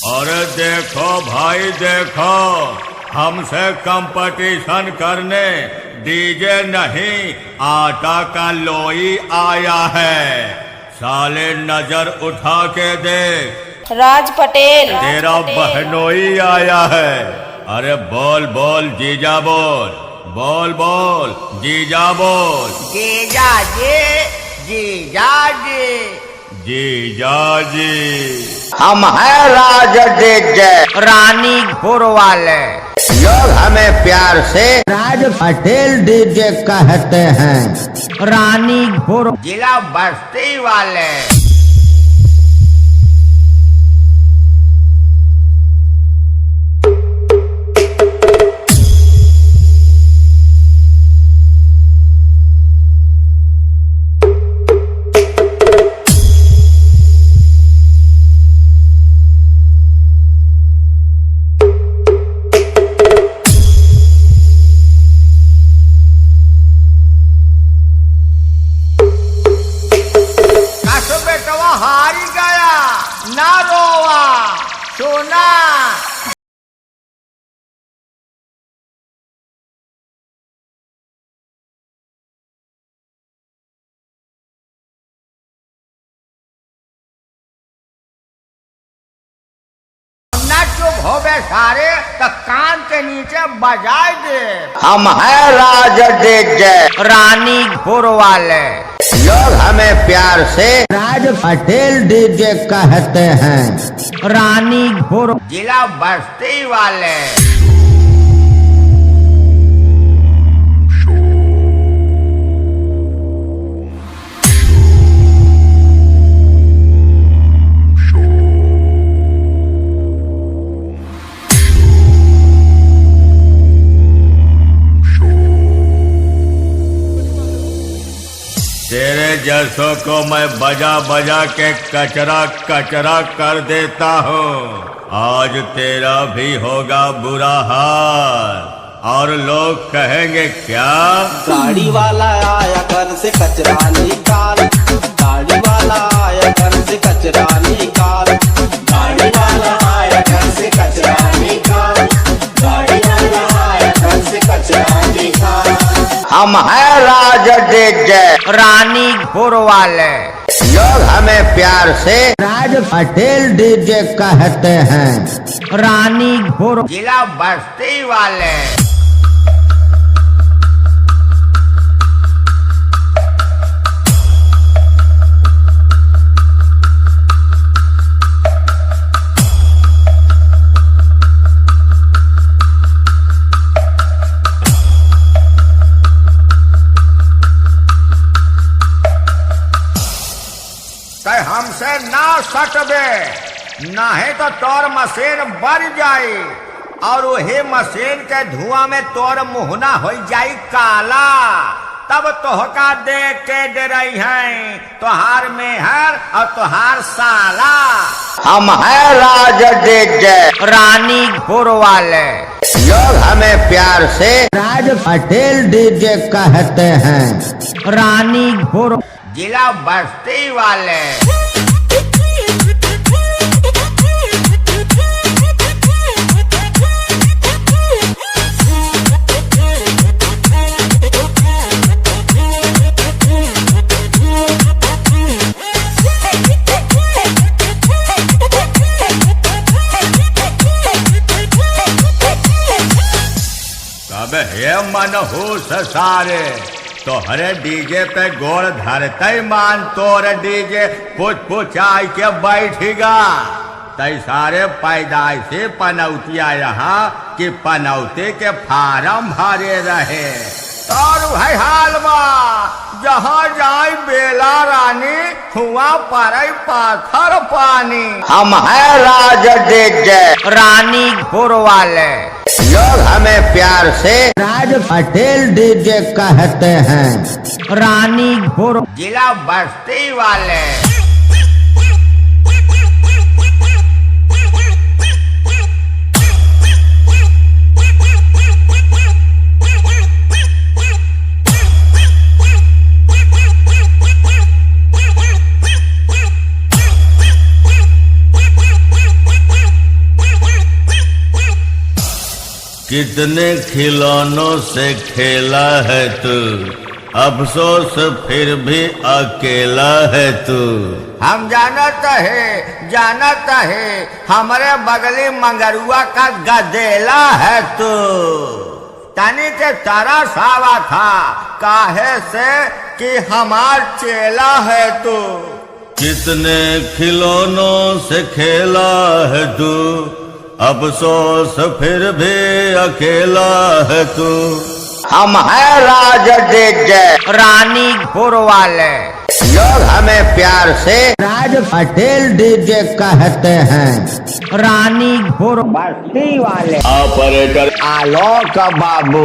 अरे देखो भाई देखो, हमसे कंपटीशन करने डीजे नहीं आटा का लोई आया है। साले नजर उठा के देख, राज पटेल तेरा बहनोई आया है। अरे बोल बोल जीजा बोल, बोल बोल जीजा बोल। जीजा जी, जीजा जी, जीजा जी हम है राज डीजे रानी घोर वाले। लोग हमें प्यार से राज पटेल डीजे कहते हैं। रानी घोर जिला बस्ती वाले। हारी गया ना रोवा सोना। ना चुप हो बे सारे तो कान के नीचे बजाए दे। हम है राज डीजे रानी घोर वाले। लोग हमें प्यार से राज पटेल डीजे कहते हैं। रानी घोर जिला बस्ती वाले। तेरे जैसों को मैं बजा बजा के कचरा कचरा कर देता हूँ। आज तेरा भी होगा बुरा हाल और लोग कहेंगे क्या? गाड़ी वाला आया घर से कचरा निकाल, गाड़ी वाला आया घर से कचरा निकाल, गाड़ी वाला आया घर से कचरा निकाल, गाड़ी वाला आया घर से कचरा निकाल। हम है राज डीजे रानी घोर वाले। लोग हमें प्यार से राज पटेल डीजे कहते हैं। रानी घोर जिला बस्ती वाले। हमसे ना सटबे नहीं तो तोर मशीन बढ़ जाई और वही मशीन के धुआं में तोर मुहना हो जाई काला। तब तोहका देख के डरई है तोहार मेहर और तोहार साला। हम है राज डीजे रानी घोर वाले। लोग हमें प्यार से राज पटेल डीजे कहते हैं। रानी घोर जिला बस्ती वाले। कब हे मनहूस सारे तोहरे डीजे पे गोड़ धरते मान तोर डीजे पुछ पुछाई के बैठेगा। तई सारे पैदाइशी पनौतिया यहाँ कि पनौती के फार्म भरे रहे। और भाई हाल बा जहाँ जाए बेला रानी हुआ पड़े पाथर पानी। हम है राज डीजे रानी घोर वाले। लोग हमें प्यार से राज पटेल डीजे कहते हैं। रानी घोर जिला बस्ती वाले। कितने खिलौनों से खेला है तू, अफसोस फिर भी अकेला है तू। हम जानत है हमारे बगली मंगरुआ का गदेला है तू। तनी के तारा सावा था काहे से कि हमार चेला है तू। कितने खिलौनों से खेला है तू, अफसोस फिर भी अकेला है तू। हम है राज डीजे रानीपुर वाले, लोग हमें प्यार से राज पटेल डीजे कहते हैं। रानीपुर बस्ती वाले ऑपरेटर आलोक बाबू